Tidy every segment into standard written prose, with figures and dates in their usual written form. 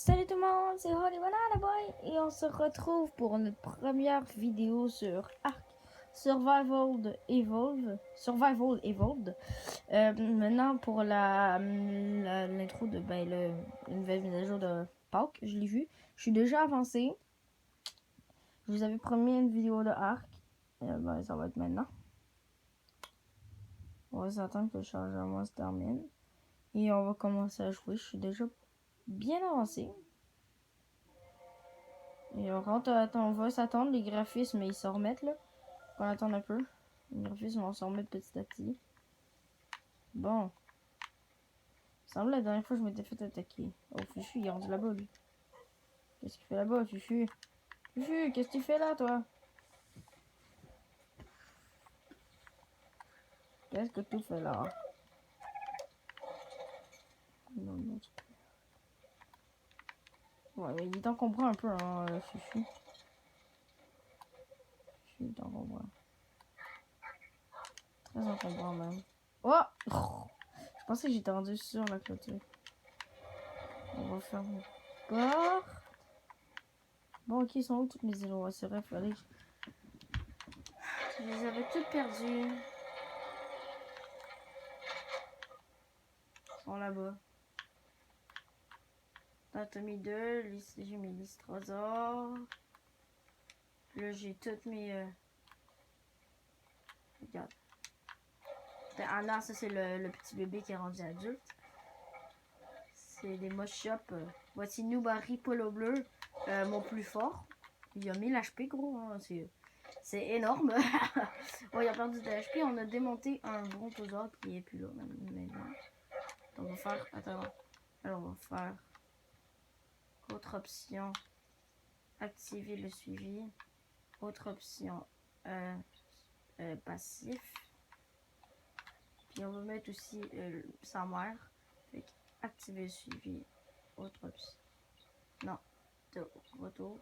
Salut tout le monde, c'est Holly Banana Boy et on se retrouve pour notre première vidéo sur Ark Survival Evolved. Maintenant pour l'intro de une nouvelle mise à jour de Pâques, je l'ai vu. Je suis déjà avancé. Je vous avais promis une vidéo de Ark. Ça va être maintenant. On va s'attendre que le chargement se termine. Et on va commencer à jouer. Je suis déjà bien avancé. Et on va s'attendre, les graphismes ils s'en remettent là. On attend un peu. Les graphismes vont s'en remettre petit à petit. Bon. Il semble la dernière fois que je m'étais fait attaquer. Oh Fufu, il est rendu là-bas lui. Qu'est-ce qu'il fait là-bas, Fufu? Fufu, qu'est-ce que tu fais là toi? Qu'est-ce que tu fais là? Non, non, ouais, mais il t'en comprend un peu, hein, Fufu. Fufu, il t'en comprend. Très encombrant même. Oh! Je pensais que j'étais rendu sur la clôture. On va faire une porte. Bon, ok, ils sont où toutes mes îlots? C'est vrai, fallait que je les avais toutes perdues. Ils sont là-bas. Anatomie 2, j'ai mis l'histrosaure. Là, j'ai toutes mes... Regarde. Ah non, ça c'est le petit bébé qui est rendu adulte. C'est des mosh-up. Voici Noubari Polo Bleu, mon plus fort. Il a 1000 HP, gros. Hein. C'est énorme. Oh, il a perdu de HP. On a démonté un brontosaure qui est plus là maintenant. Donc, on va faire... Attends. Alors, on va faire... Autre option. Activer le suivi. Autre option. Passif. Puis on va mettre aussi sa mère. Fait activer le suivi. Autre option. Non. De retour.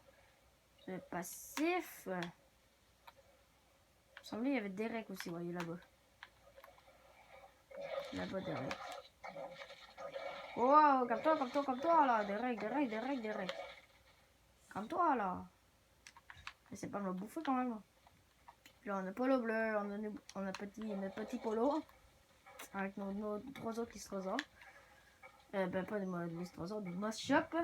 Passif. Il me semblait qu'il y avait Derek aussi. Voyez là-bas. Là-bas, Derek. Wow, comme toi là. Derek. Comme toi là. C'est pas me bouffer quand même. Puis là, on a Polo Bleu. On a notre petit Polo. Avec nos 3 autres Lystrosaures. Ben pas des Lystrosaures, des Moss-Shop.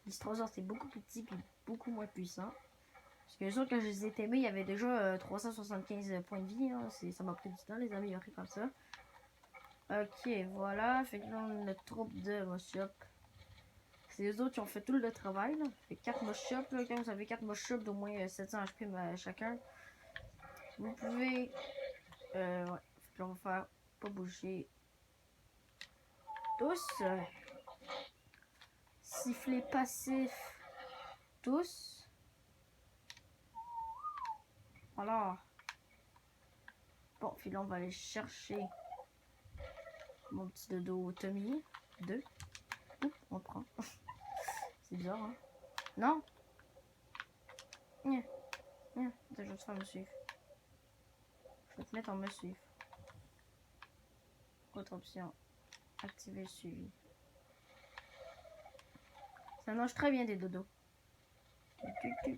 Lystrosaure c'est beaucoup plus petit et beaucoup moins puissant. Parce que les autres, quand je les ai aimés, il y avait déjà 375 points de vie. Hein. Ça m'a pris du temps les améliorer comme ça. Ok, voilà. Fait que là, on a notre troupe de Moss-Shop. C'est les autres qui ont fait tout le travail. Là. Fait 4 Moss-Shop. Quand vous avez 4 Moss-Shop d'au moins 700 HP chacun, vous pouvez... ouais. Fait que là, on va faire pas bouger tous. Siffler passif tous. Voilà. Bon, puis là, on va aller chercher mon petit dodo Tommy. 2. Oups, on prend. C'est bizarre, hein? Non? Je vais te faire me suivre. Je vais te mettre en me suivre. Autre option. Activer le suivi. Ça mange très bien des dodos.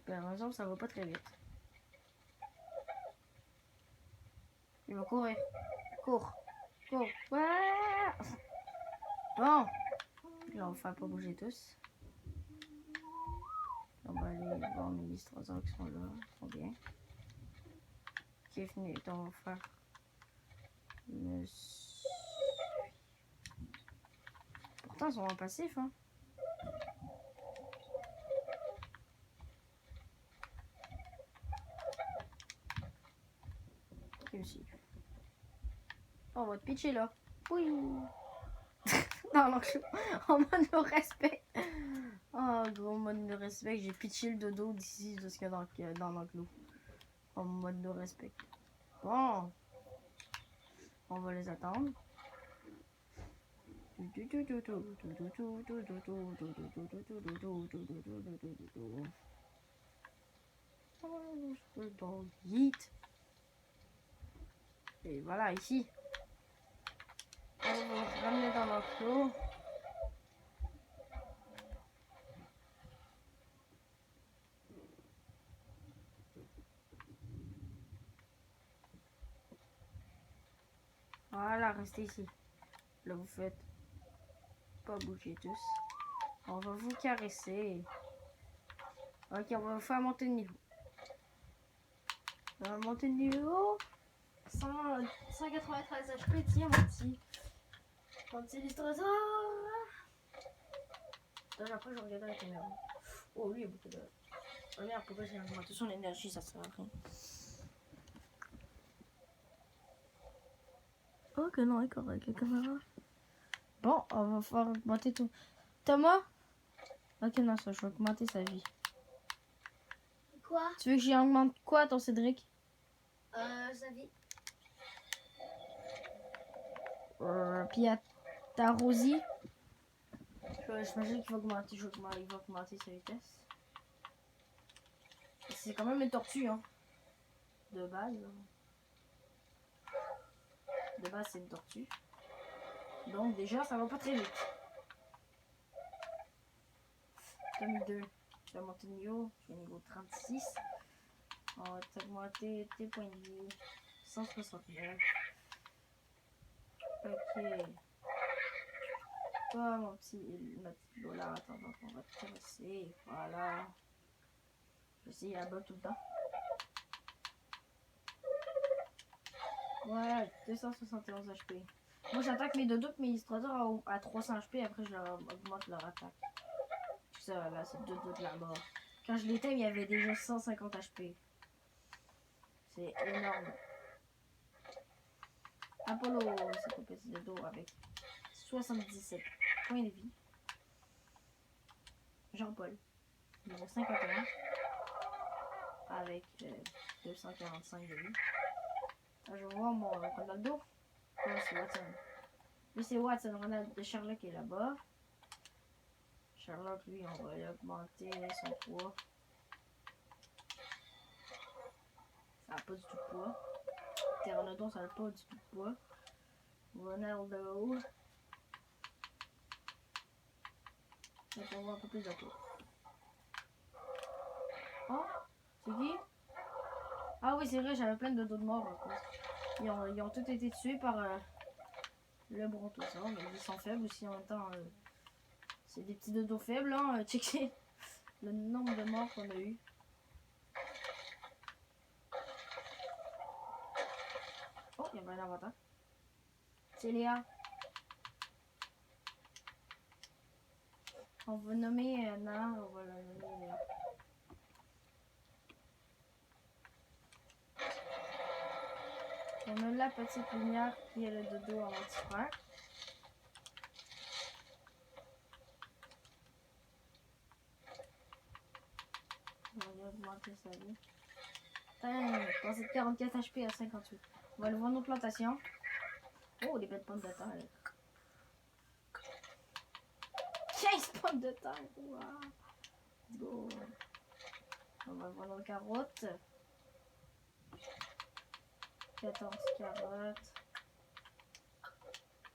Par exemple, ça va pas très vite. Il va courir. Cours. Ouais. Bon. Là, on va faire pas bouger tous. On va aller voir mes Lystrosaures qui sont là. Ils sont bien. Ok, fini. On va faire... Pourtant, ils sont en passif, hein. Réussi. On va te pitcher là. Oui. Dans l'enclos. En mode de respect. Oh, gros mode de respect. J'ai pitché le dodo d'ici jusqu'à dans l'enclos. En mode de respect. Bon. On va les attendre. Yeet. Et voilà, ici. On va ramener dans l'enclos. Voilà, restez ici. Là, vous faites pas bouger tous. On va vous caresser. Ok, on va vous faire monter de niveau. On va monter de niveau. 193 HP, tiens, mon petit illustrateur. Après, je regarde la caméra. Oh, lui, il y a beaucoup de... Oh merde, pourquoi j'ai augmenté son énergie, ça sert à rien. Ok, non, est correct, la caméra. Bon, on va faire augmenter tout. Thomas? Ok, non, ça, je vais augmenter sa vie. Quoi? Tu veux que j'y augmente quoi, ton Cédric? Sa vie. Puis à ta Rosie? J'imagine qu'il va augmenter, il va augmenter sa vitesse. C'est quand même une tortue, hein. De base. De base, c'est une tortue. Donc déjà, ça va pas très vite. Tome 2. Tu vas monter de niveau. Tu es niveau 36. On va t'augmenter tes points de vie. 169. Ok. Toi, ma petite Lola, attends, on va te caresser. Voilà. Je sais, il y a bas tout le temps. Ouais, 271 HP. Moi, j'attaque mes dodos, mes illustrateurs à 300 HP. Après, je leur augmente leur attaque. Ça, là, c'est dodo de la mort. Quand je l'étais, il y avait déjà 150 HP. C'est énorme. Apollo, c'est un petit dodo avec 77 points de vie. Jean-Paul, niveau 51. Avec 245 de vie. Je vois mon Ronaldo. Là, c'est Watson. Lui, c'est Watson. Ronaldo, Sherlock est là-bas. Sherlock, lui, on va lui augmenter son poids. Ça n'a pas du tout de poids. Pteranodon, ça n'a pas du tout de poids. Ronaldo. Donc, on voit un peu plus de poids. Oh, c'est qui? Ah oui, c'est vrai, j'avais plein de dos de mort. Ils ont tous été tués par le brontosaure, mais ils sont faibles aussi en même temps. C'est des petits dodos faibles, hein. Checkez le nombre de morts qu'on a eu. Oh, il y avait un avatar. C'est Léa. On va nommer non, on va la nommer Léa. On a la petite lumière qui est le dodo en petit frère. On va lui augmenter sa vie. Passer de 44 HP à 58. On va aller voir nos plantations. Oh, des belles pommes de terre. 15 pommes de terre. Wow. Let's go. On va voir nos carottes. 14 carottes.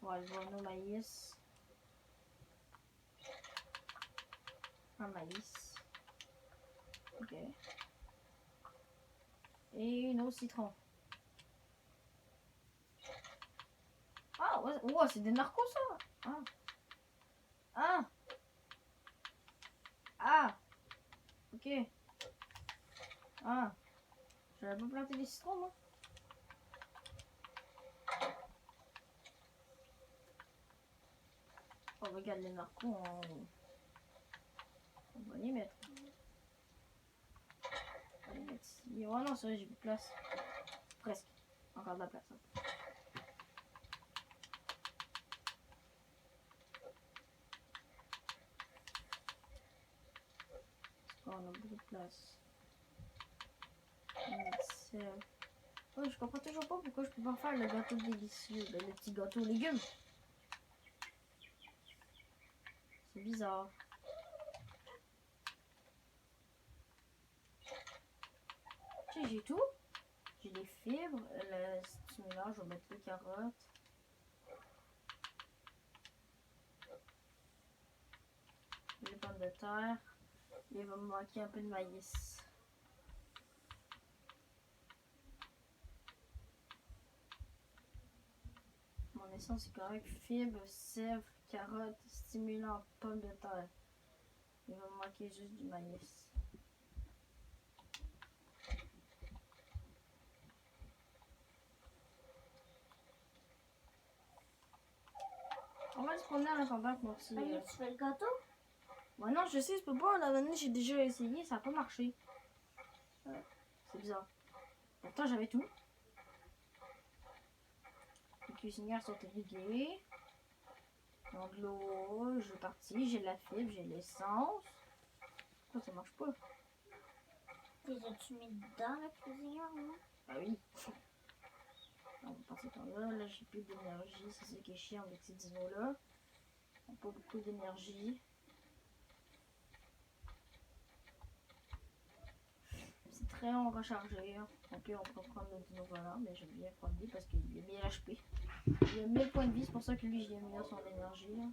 On va aller voir nos maïs. Un maïs. Ok. Et nos citrons. Ah, ouais, oh, c'est des narcos ça. Ah. Ah. Ah. Ok. Ah. J'avais pas planté des citrons moi. Oh, regarde les narcos. On va les mettre. On va les mettre ici. Oh non, c'est vrai, j'ai plus de place. Presque. Encore de la place. Hein. Oh, on a beaucoup de place. Oh, je comprends toujours pas pourquoi je peux pas faire le gâteau délicieux, le petit gâteau aux légumes. C'est bizarre. Tu sais, j'ai tout. J'ai des fibres, le stimulant, je vais mettre les carottes. Les pommes de terre. Il va me manquer un peu de maïs. essence, c'est correct. Fibres, sève, carottes, stimulant, pommes de terre. Il va me manquer juste du maïs. On va se promener en attendant que mon petit... Allez, tu fais le gâteau? Ouais, non, je sais, je peux pas. La dernière, j'ai déjà essayé, ça n'a pas marché. C'est bizarre. Pourtant, j'avais tout. Les cuisinières sont irriguées. Donc, l'eau, j'ai parti, j'ai la fibre, j'ai l'essence. Pourquoi ça marche pas? Les as-tu mis dans la cuisinière, non? Ah oui. On va passer par là. Là, j'ai plus d'énergie. C'est ça qui est chiant avec ces dinos-là. On n'a pas beaucoup d'énergie. C'est très long à recharger. Hein. Au pire, on peut prendre le dino volant, mais j'aime bien prendre lui parce qu'il a 1000 HP. Il a 1000 points de vie, c'est pour ça que lui, j'ai mis là son énergie. Là.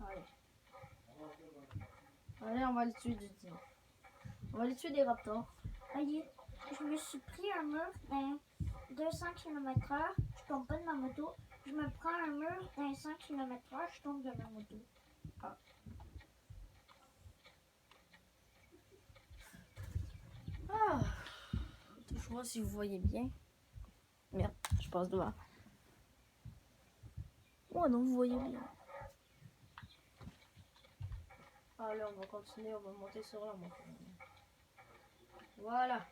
Allez. Allez, on va aller tuer du dino. On va aller tuer des raptors. Allez, je me suis pris un mur d'un 200 km/h, je tombe pas de ma moto. Je me prends un mur d'un 100 km/h, je tombe de ma moto. Ah. Je vois si vous voyez bien. Merde, je passe devant. Oh non, vous voyez bien. Ah là, on va continuer, on va monter sur la montagne. Voilà.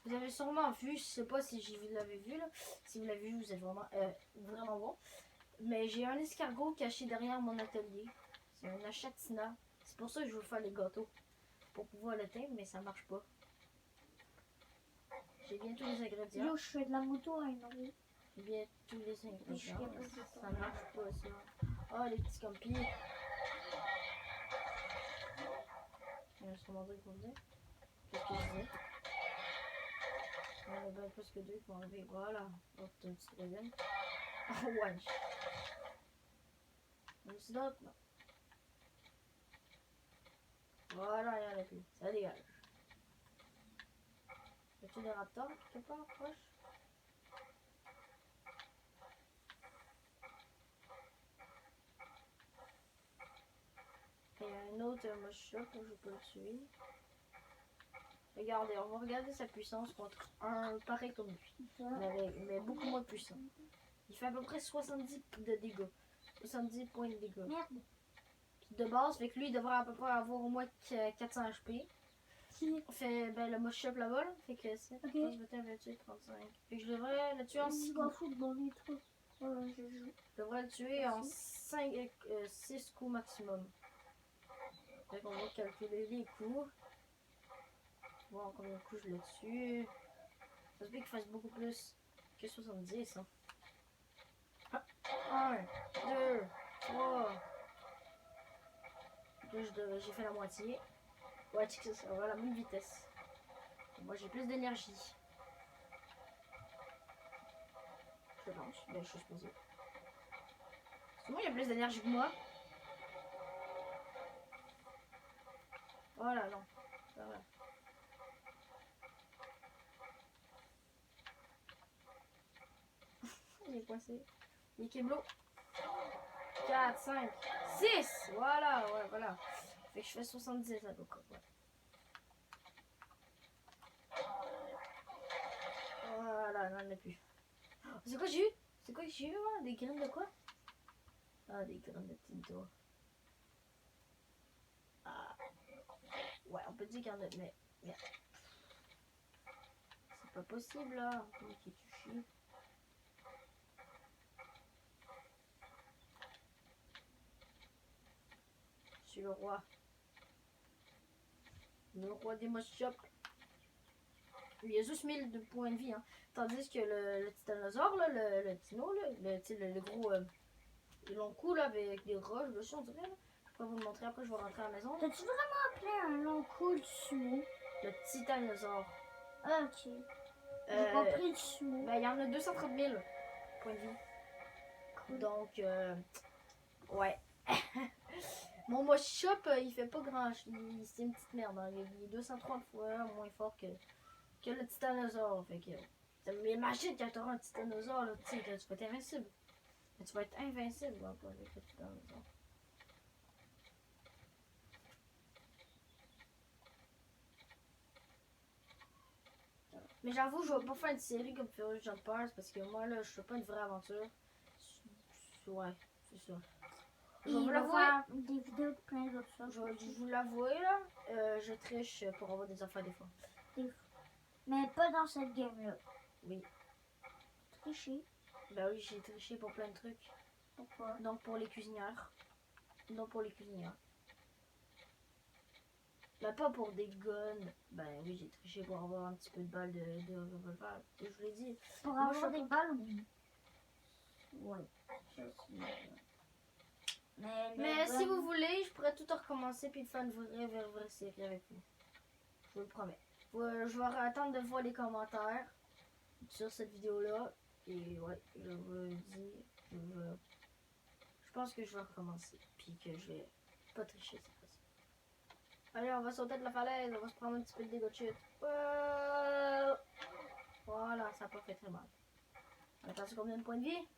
Vous avez sûrement vu, je sais pas si vous l'avez vu là. Si vous l'avez vu, vous êtes vraiment bon. Mais j'ai un escargot caché derrière mon atelier. C'est un achatina. C'est pour ça que je veux faire les gâteaux. Pour pouvoir l'atteindre, mais ça marche pas. J'ai bien tous les ingrédients. Yo, je fais de la moto à une roue. J'ai bien tous les Je ingrédients. fais pas de Ça marche pas ça. Ah, les petits campiers. Il y a un commandant qu'on dit. Qu'est-ce que je disais? Il y en a bien plus que deux qui vont enlever. Voilà. Oh, t'as une petite résine. Oh, ouais. Un petit d'autre, non. Voilà, il y en a plus. Ça dégage. Y a-tu des raptors quelque part proche? Il y a un autre moche que je peux le tuer. Regardez, on va regarder sa puissance contre un pareil comme lui. Mais beaucoup moins puissant. Il fait à peu près 70 de dégâts. 70 points de dégâts. Merde. Puis de base, fait que lui, il devrait à peu près avoir au moins 400 HP. Qui? Fait le moche shop là-bas, là. Fait que 7, Ok. 14, 21, 28, 35. Fait que je devrais le tuer en 6 Je coups. m'en fous dans les trucs. Je joue. Je devrais le tuer en 6 coups maximum. Fait qu'on va calculer les coups. Voir combien de coups je le tue. Ça se peut qu'il fasse beaucoup plus que 70. Hein. 1, 2, 3. Là, j'ai fait la moitié. Ouais, tu sais, ça va à la même vitesse. Moi, j'ai plus d'énergie. Je lance. Ben, je suis supposée. Moi, il y a plus d'énergie que moi. Voilà, non. Ça va. Il est coincé. Il est Keblo. 4, 5, 6. Voilà, ouais, voilà. Fait que je fais 70 à peu près. Ouais. Voilà, non, il n'y en a plus. C'est quoi j'ai eu? C'est quoi que j'ai eu, hein? Des graines de quoi? Ah, des graines de tinto. Ah. Ouais, on peut dire qu'il y en a, mais c'est pas possible, là. Qui tu chies. Je suis le roi. Le roi des moches-chops. Il a juste 1000 de points de vie, hein. Tandis que le titanosaure, là, le dino, là, le gros long cou, là, avec des roches dessus, on dirait, là. Je pourrais vous le montrer après, je vais rentrer à la maison. T'as-tu vraiment appelé un long coup le sumo? Le titanosaure. Ah, ok. J'ai pas pris le sumo. Ben, il y en a 230 000 points de vie. Cool. Donc, ouais. Mon Mosh Shop, il fait pas grand chose. C'est une petite merde. Hein. Il est 230 fois moins fort que le titanosaure. Fait que. Mais imagine quand t'auras un titanosaure, là, tu sais, tu vas être invincible. Tu vas être invincible là, avec le titanosaure. Mais j'avoue, je vais pas faire une série comme Furious Jumpers parce que moi, là, je fais pas une vraie aventure. Ouais, c'est ça. Je vais vous l'avouer. Des vidéos de plein d'autres choses. Je vais vous l'avouer, là. Je triche pour avoir des affaires des fois. Mais pas dans cette game-là. Oui. Tricher. Ben oui, j'ai triché pour plein de trucs. Pourquoi? Donc pour les cuisinières. Non, pour les cuisinières. Mais pas pour des guns. Ben oui, j'ai triché pour avoir un petit peu de balles de revolver. Je vous l'ai dit. Pour Moi, avoir des balles, oui. Ouais. Mais si vous voulez, je pourrais tout recommencer puis faire une vraie série avec vous. Je vous le promets. Je vais attendre de voir les commentaires sur cette vidéo-là. Et ouais, je vous le dis. Je pense que je vais recommencer. Puis que je vais pas tricher cette fois-ci. Allez, on va sauter de la falaise. On va se prendre un petit peu de dégâts de chute. Voilà, ça n'a pas fait très mal. On a perdu combien de points de vie?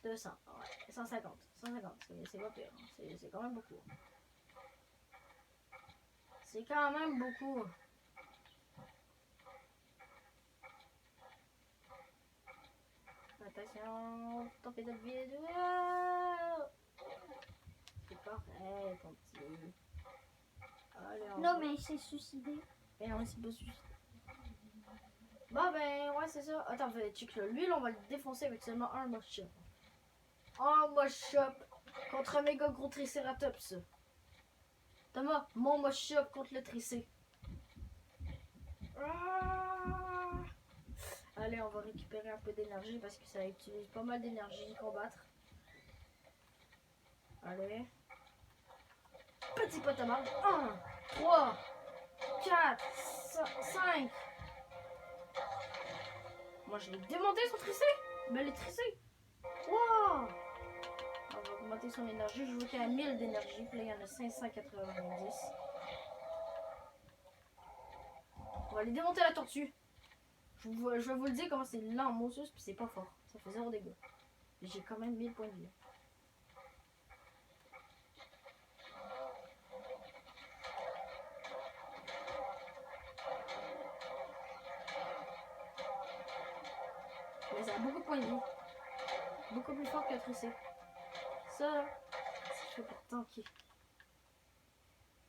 200. Ouais, 150. 150. C'est pas pire. C'est quand même beaucoup. C'est quand même beaucoup. Attention, tentez d'être vide. C'est correct, mon petit. Allez, non, mais il s'est suicidé. Et non, il s'est pas suicidé. Bah ben, ouais, c'est ça. Attends, check là. Lui, là, on va le défoncer avec seulement un Mosh Shop. Un Mosh Shop contre un méga gros Triceratops. Thomas, mon Mosh Shop contre le Tricé. Allez, on va récupérer un peu d'énergie parce que ça utilise pas mal d'énergie combattre. Allez. Petit pot à marde. 1, 3, 4, 5. Moi, je l'ai démonté son tricé. Mais les tricés. Wow. On va augmenter son énergie. Je veux qu'il y ait 1000 d'énergie. Puis là, il y en a 590. On va aller démonter la tortue. Je vais vous le dire comment c'est lent en Moses, puis c'est pas fort. Ça fait 0 dégâts. Mais j'ai quand même 1000 points de vie. Mais ça a beaucoup de points de vie. Beaucoup plus fort que le tricé. Ça, c'est fait pour tanker.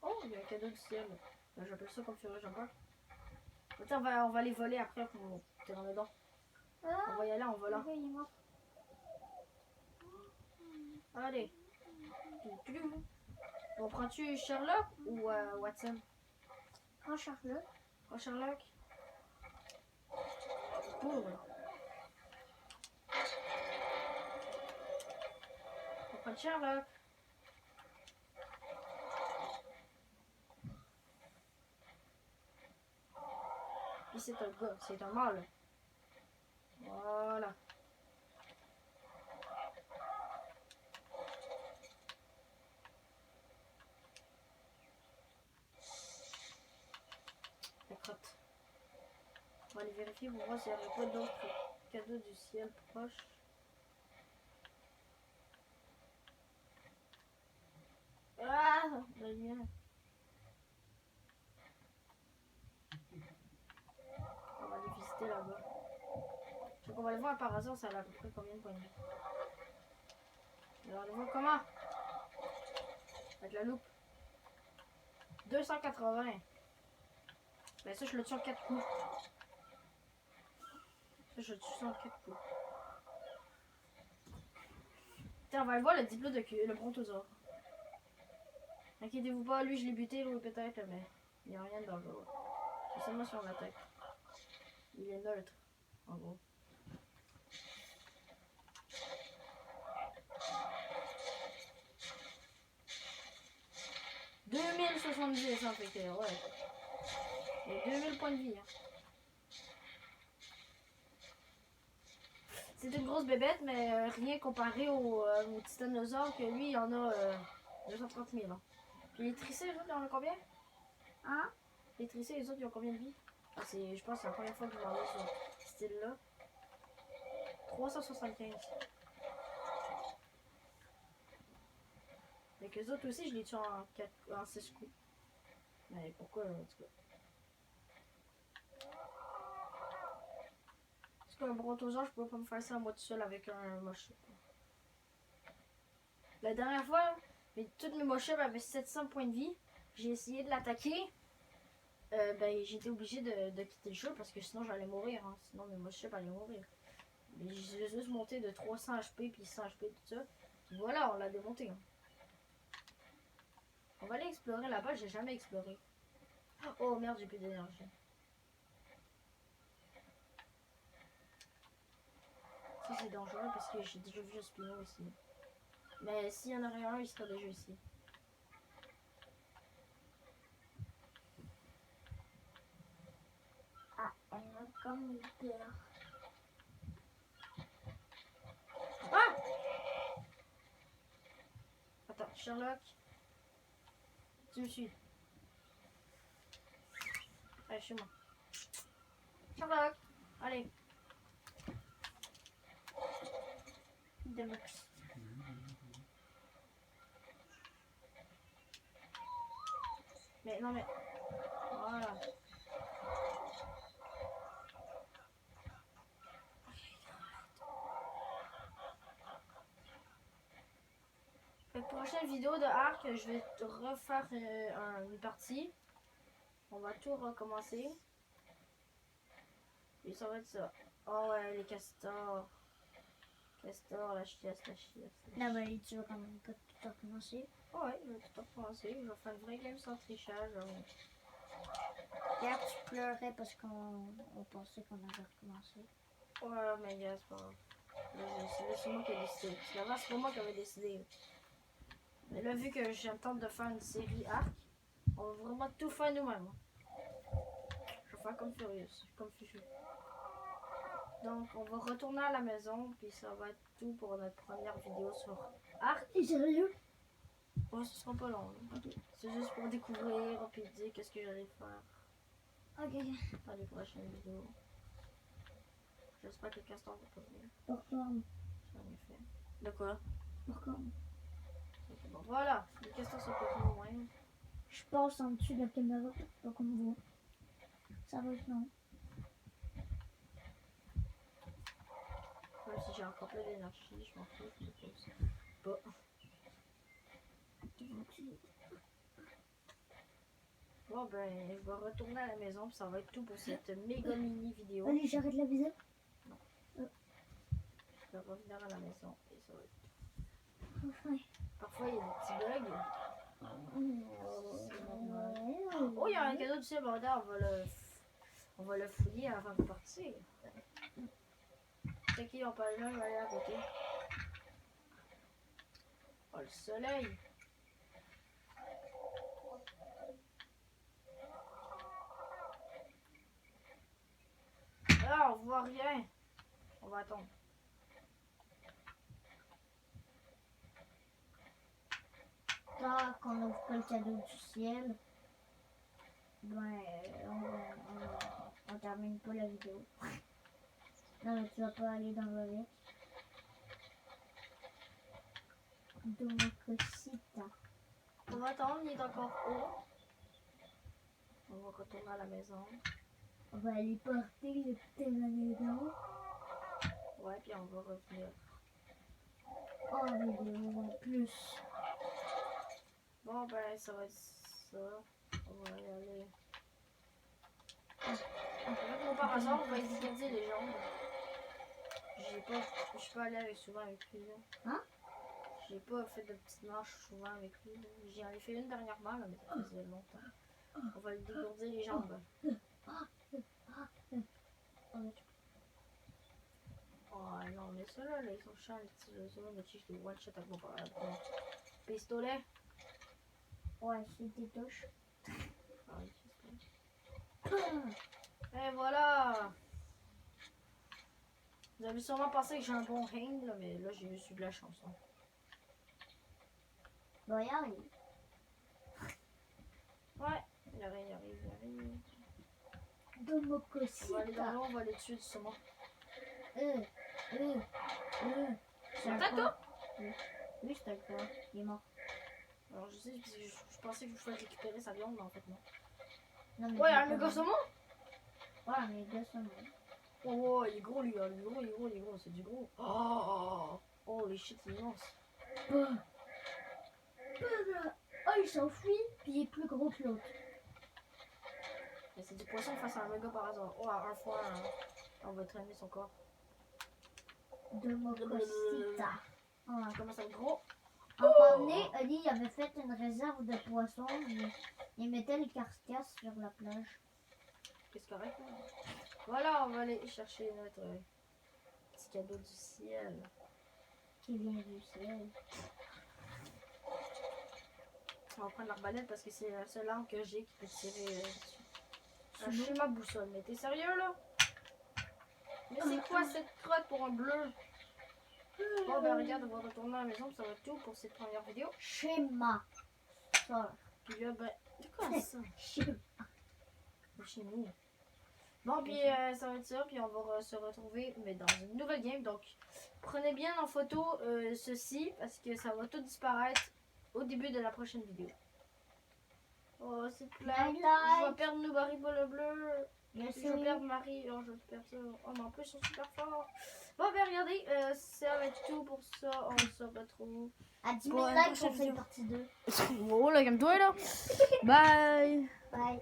Oh, il y a un cadeau du ciel. J'appelle ça comme Furious Jumper. Attends, on va les voler après pour te rendre dedans. On va y aller en volant. Allez. On prend-tu Sherlock ou Watson? Prends Sherlock. Prends Sherlock. Boum. On prend Sherlock. Puis c'est un gars, c'est un mâle. Voilà. La crotte. On va aller vérifier pour voir s'il n'y avait pas d'autres cadeaux du ciel proche. Ah, la lumière. On va aller visiter là-bas. Donc on va aller voir par hasard, ça a à peu près combien de points de vie. Alors, on va aller voir comment. Avec la loupe. 280. Ben ça, je le tue en 4 coups. Ça, je le tue en 4 coups. Tiens, on va aller voir le diplôme de le brontosaure. Inquiétez-vous pas, lui je l'ai buté, lui peut-être, mais il n'y a rien de dangereux. C'est seulement sur la tête. Il est neutre, en gros. « 2070, hein, fait que, ouais. Et 2000 points de vie, hein. C'est une grosse bébête, mais rien comparé au titanosaure que lui, il en a 230 000 ans. Puis les tricés, les autres, ils en ont combien? Hein? Les tricés, les autres, ils ont combien de vie? Ah, je pense que c'est la première fois que je m'en vais sur ce style-là. 375. Mais que les autres aussi, je les tue en 6 coups. Mais pourquoi, en tout cas? Parce qu'un brontosaure, je peux pas me faire ça à moi tout seul avec un moche. La dernière fois, toutes mes moches avaient 700 points de vie. J'ai essayé de l'attaquer. Ben, j'étais obligée de quitter le jeu parce que sinon j'allais mourir. Hein. Sinon mes moches allaient mourir. Mais j'ai juste monté de 300 HP puis 100 HP tout ça. Puis voilà, on l'a démonté. Hein. On va aller explorer là-bas, j'ai jamais exploré. Oh merde, j'ai plus d'énergie. Ça c'est dangereux parce que j'ai déjà vu un spino ici. Mais s'il y en aurait un, il serait déjà ici. Ah, elle a comme une peur. Ah! Attends, Sherlock. Tu me suis. Allez, chez moi. Sherlock! Allez. Deluxe. Mais non mais. Voilà. Fait que prochaine vidéo de Arc, je vais refaire une partie. On va tout recommencer. Et ça va être ça. Oh ouais, les castors. Castor, la chiasse, la chiasse. Là, bah, tu vas quand même pas tout recommencer. Oh ouais, je vais tout recommencer. Je vais faire une vraie game sans trichage. Hier, tu pleurais parce qu'on pensait qu'on avait recommencé. Ouais, mais gars, c'est pas grave. C'est moi qui ai décidé. C'est pas moi qui avais décidé. Mais là, vu que j'attends de faire une série Arc, on va vraiment tout faire nous-mêmes. Je vais faire comme Furious, comme Fufu. Donc, on va retourner à la maison, puis ça va être tout pour notre première vidéo sur Arc. T'es sérieux? Ouais, ce sera pas long. Okay. C'est juste pour découvrir, puis dire qu'est-ce que j'allais faire. Ok. Dans les prochaines vidéos. J'espère que le castor va pas venir. Pourquoi? J'en ai fait. De quoi? Pourquoi? Okay, bon, voilà, les castors sont pas venus loin. Je passe en dessous de la caméra pour pas qu'on me voit. Ça va être long. Même si j'ai encore plein d'énergie, je m'en fous, je me pose pas. Bon ben, je vais retourner à la maison, puis ça va être tout pour cette méga mini vidéo. Allez, j'arrête la vidéo. Je vais revenir à la maison, et ça va être tout. Enfin. Parfois, il y a des petits bugs. C'est normal. Oh, il y a un cadeau du secondaire, on va le fouiller avant de partir. C'est qui, on parle là, je vais aller à côté. Oh, le soleil. Ah, on voit rien. On va attendre. Tant qu'on n'ouvre pas le cadeau du ciel, ben, on termine pas la vidéo. Non, mais tu vas pas aller dans le avec. Donc, site. On va attendre, il est encore haut. On va retourner à la maison. On va aller porter le petit à la maison. Ouais, puis on va revenir. En vidéo en plus. Bon, ben, ça va être ça. On va y aller. Avec mon parasol, on va étudier les jambes. Je suis pas allée souvent avec lui. Là. Hein? J'ai pas fait de petites marches souvent avec lui. J'en ai fait une dernièrement, là, mais ça faisait longtemps. On va lui dégourdir les jambes. Oh non, mais ceux-là, là, ils sont chiants, les petits oiseaux. Mais je les one shot avec mon pistolet. Ouais, c'est des touches. Ah oui, j'espère. Et voilà! Vous avez sûrement pensé que j'ai un bon aim, là, mais là, j'ai eu de la chance. Hein. Bon, y arrive. Ouais, il arrive. De On va aller dans Mokosita. l'eau, on va aller dessus, justement. Euh. C'est un toi? Oui, c'était le toi. Il est mort. Alors, je sais, parce que je pensais que je pouvais récupérer sa viande, mais en fait, non. Non, mais Ouais, il est un pas méga mort. saumon? Ouais, mais gars, ça mort. Oh, il est gros, lui, hein. Il est gros, c'est du gros. Oh, les shit, il est immense. Oh, il s'enfuit, puis il est plus gros que l'autre. Mais c'est du poisson face à un méga par hasard. Oh, un fois, on va traîner son corps. De Mokosita. Ouais. Comment ça va gros? À un moment donné, Ali avait fait une réserve de poissons. Il mettait les carcasses sur la plage. Qu'est-ce correct, là? Voilà, on va aller chercher notre petit cadeau du ciel. Qui vient du ciel. On va prendre l'arbalète parce que c'est la seule arme que j'ai qui peut tirer dessus. Sous Je suis ma boussole, mais t'es sérieux là? Mais c'est quoi cette crotte pour un bleu? Bon ben regarde, on va retourner à la maison, ça va être tout pour cette première vidéo. Schéma. Ça. Puis là, ben, c'est quoi ça? Schéma. Chez nous. Bon, puis ça va être ça, puis on va se retrouver mais dans une nouvelle game. Donc, prenez bien en photo ceci parce que ça va tout disparaître au début de la prochaine vidéo. Oh, c'est plat. Bye, Je bye. vais perdre nos barils pour le bleu. Yes, Je vais perdre Marie. Oh, je vais perdre ça. Oh, mais en plus, ils sont super forts. Bon, ben regardez, ça va être tout pour ça. On se retrouve. À 10 Pour 000 une likes, prochaine on fait vidéo. partie 2. Oh là, calme-toi là. Bye. Bye.